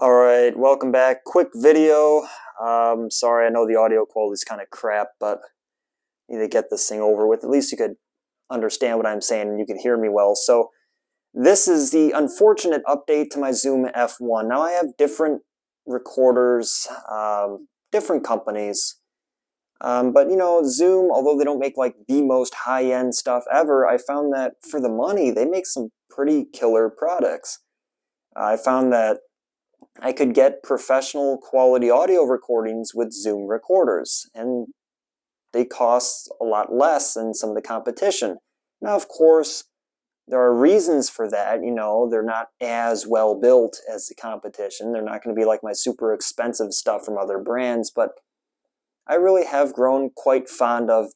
Alright, welcome back. Quick video. Sorry, I know the audio quality is kind of crap, but I need to get this thing over with. At least you could understand what I'm saying and you can hear me well. So, this is the unfortunate update to my Zoom F1. Now, I have different recorders, different companies, but Zoom, although they don't make like the most high-end stuff ever, I found that for the money, they make some pretty killer products. I found that I could get professional quality audio recordings with Zoom recorders, and they cost a lot less than some of the competition. Now, of course, there are reasons for that. They're not as well built as the competition. They're not going to be like my super expensive stuff from other brands, but I really have grown quite fond of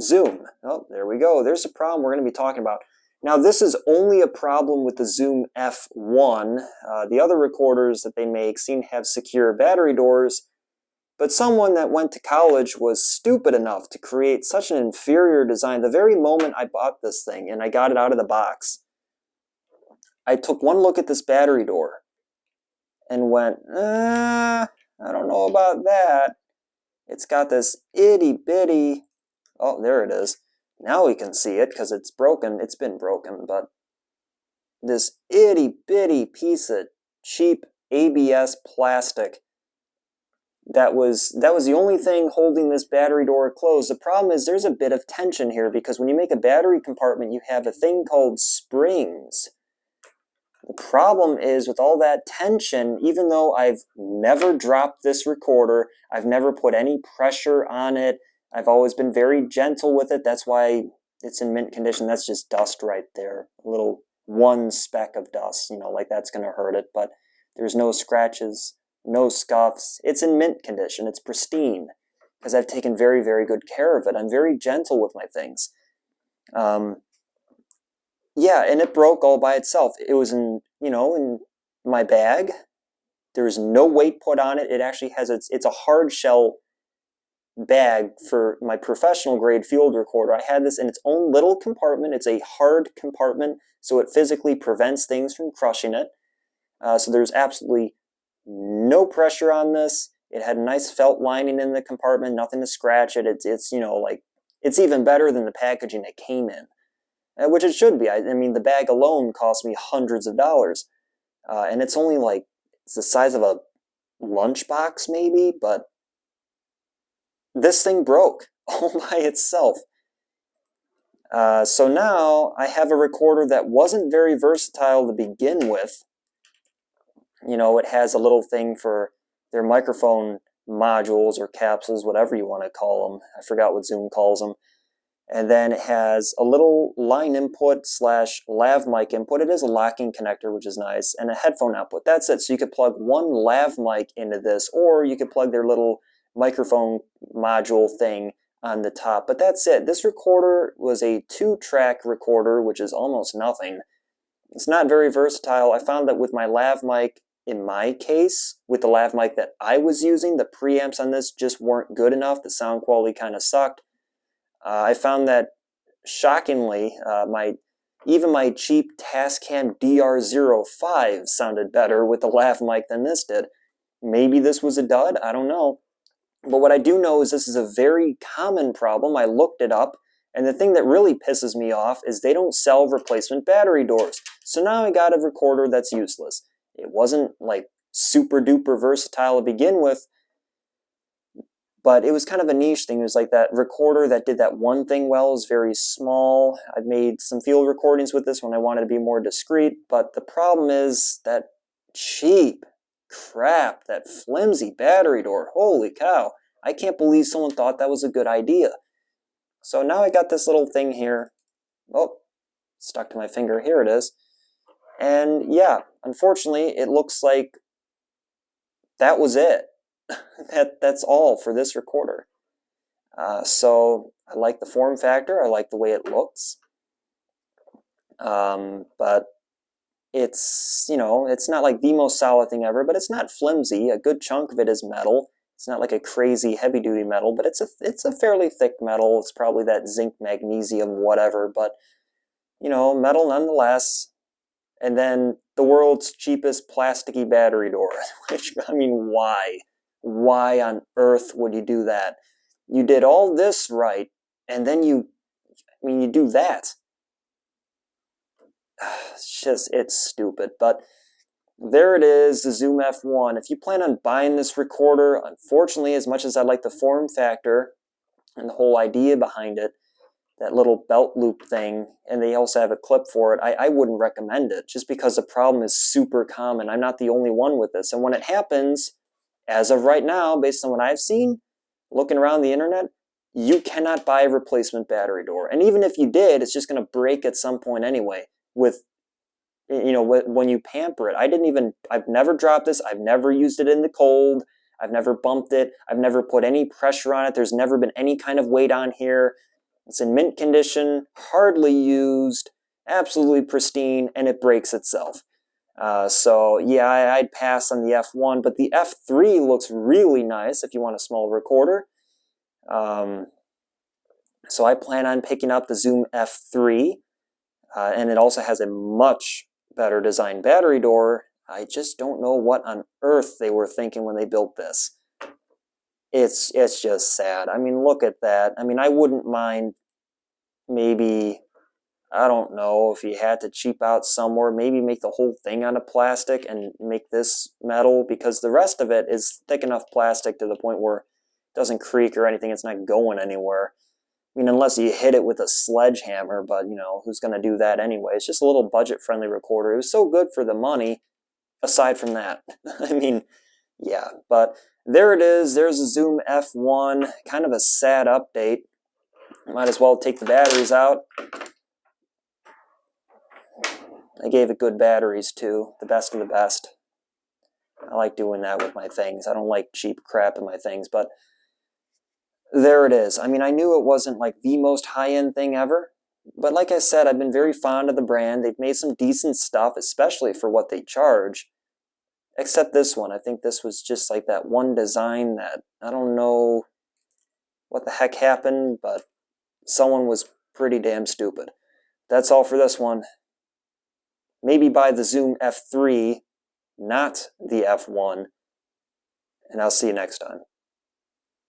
Zoom. Oh, there we go. There's a problem we're going to be talking about. Now, this is only a problem with the Zoom F1. The other recorders that they make seem to have secure battery doors, but someone that went to college was stupid enough to create such an inferior design. The very moment I bought this thing and I got it out of the box, I took one look at this battery door and went, I don't know about that. It's got this itty-bitty... Oh, there it is. Now we can see it because it's broken. It's been broken, but this itty-bitty piece of cheap ABS plastic that was the only thing holding this battery door closed. The problem is there's a bit of tension here because when you make a battery compartment, you have a thing called springs. The problem is with all that tension, even though I've never dropped this recorder, I've never put any pressure on it, I've always been very gentle with it. That's why it's in mint condition. That's just dust right there. A little one speck of dust, like that's going to hurt it. But there's no scratches, no scuffs. It's in mint condition. It's pristine because I've taken very, very good care of it. I'm very gentle with my things. Yeah, and it broke all by itself. It was in my bag. There's no weight put on it. It actually has it's a hard shell bag for my professional grade field recorder. I had this in its own little compartment. It's a hard compartment, so it physically prevents things from crushing it. So there's absolutely no pressure on this. It had a nice felt lining in the compartment, nothing to scratch it. It's it's even better than the packaging it came in, which it should be. I mean, the bag alone cost me hundreds of dollars, and it's only it's the size of a lunchbox maybe, but this thing broke all by itself. So now I have a recorder that wasn't very versatile to begin with. It has a little thing for their microphone modules or capsules, whatever you want to call them. I forgot what Zoom calls them. And then it has a little line input / lav mic input. It is a locking connector, which is nice, and a headphone output. That's it. So you could plug one lav mic into this, or you could plug their little microphone module thing on the top. But that's it. This recorder was a 2-track recorder, which is almost nothing. It's not very versatile. I found that with my lav mic, in my case, with the lav mic that I was using, the preamps on this just weren't good enough. The sound quality kind of sucked. I found that, shockingly, even my cheap Tascam DR05 sounded better with the lav mic than this did. Maybe this was a dud, I don't know. But what I do know is this is a very common problem. I looked it up, and the thing that really pisses me off is they don't sell replacement battery doors. So now I got a recorder that's useless. It wasn't super duper versatile to begin with, but it was kind of a niche thing. It was like that recorder that did that one thing well is very small. I've made some field recordings with this when I wanted to be more discreet, but the problem is that cheap crap, that flimsy battery door. Holy cow. I can't believe someone thought that was a good idea. So now I got this little thing here. Oh, stuck to my finger. Here it is. And yeah, unfortunately, it looks like that was it. That's all for this recorder. So I like the form factor. I like the way it looks. But it's, it's not like the most solid thing ever, but it's not flimsy. A good chunk of it is metal. It's not like a crazy heavy-duty metal, but it's a fairly thick metal. It's probably that zinc, magnesium, whatever, but, metal nonetheless. And then the world's cheapest plasticky battery door. Which, I mean, why? Why on earth would you do that? You did all this right, and then you do that. It's stupid, but there it is, the Zoom F1. If you plan on buying this recorder, unfortunately, as much as I like the form factor and the whole idea behind it, that little belt loop thing, and they also have a clip for it, I wouldn't recommend it, just because the problem is super common. I'm not the only one with this, and when it happens, as of right now, based on what I've seen, looking around the internet, you cannot buy a replacement battery door. And even if you did, it's just going to break at some point anyway, with, you know, when you pamper it. I've never dropped this, I've never used it in the cold, I've never bumped it, I've never put any pressure on it, there's never been any kind of weight on here. It's in mint condition, hardly used, absolutely pristine, and it breaks itself. So yeah, I'd pass on the F1, but the F3 looks really nice if you want a small recorder. So I plan on picking up the Zoom F3, and it also has a much better designed battery door. I just don't know what on earth they were thinking when they built this. It's just sad. I mean, look at that. I mean, I wouldn't mind maybe, I don't know, if you had to cheap out somewhere, maybe make the whole thing out of plastic and make this metal, because the rest of it is thick enough plastic to the point where it doesn't creak or anything, it's not going anywhere. I mean, unless you hit it with a sledgehammer, but, you know, who's going to do that anyway? It's just a little budget-friendly recorder. It was so good for the money, aside from that. I mean, yeah, but there it is. There's a Zoom F1. Kind of a sad update. Might as well take the batteries out. I gave it good batteries, too. The best of the best. I like doing that with my things. I don't like cheap crap in my things, but there it is. I mean, I knew it wasn't like the most high-end thing ever, but like I said, I've been very fond of the brand. They've made some decent stuff, especially for what they charge. Except this one. I think this was just like that one design that, I don't know what the heck happened, but someone was pretty damn stupid. That's all for this one. Maybe buy the Zoom F3, not the F1, and I'll see you next time.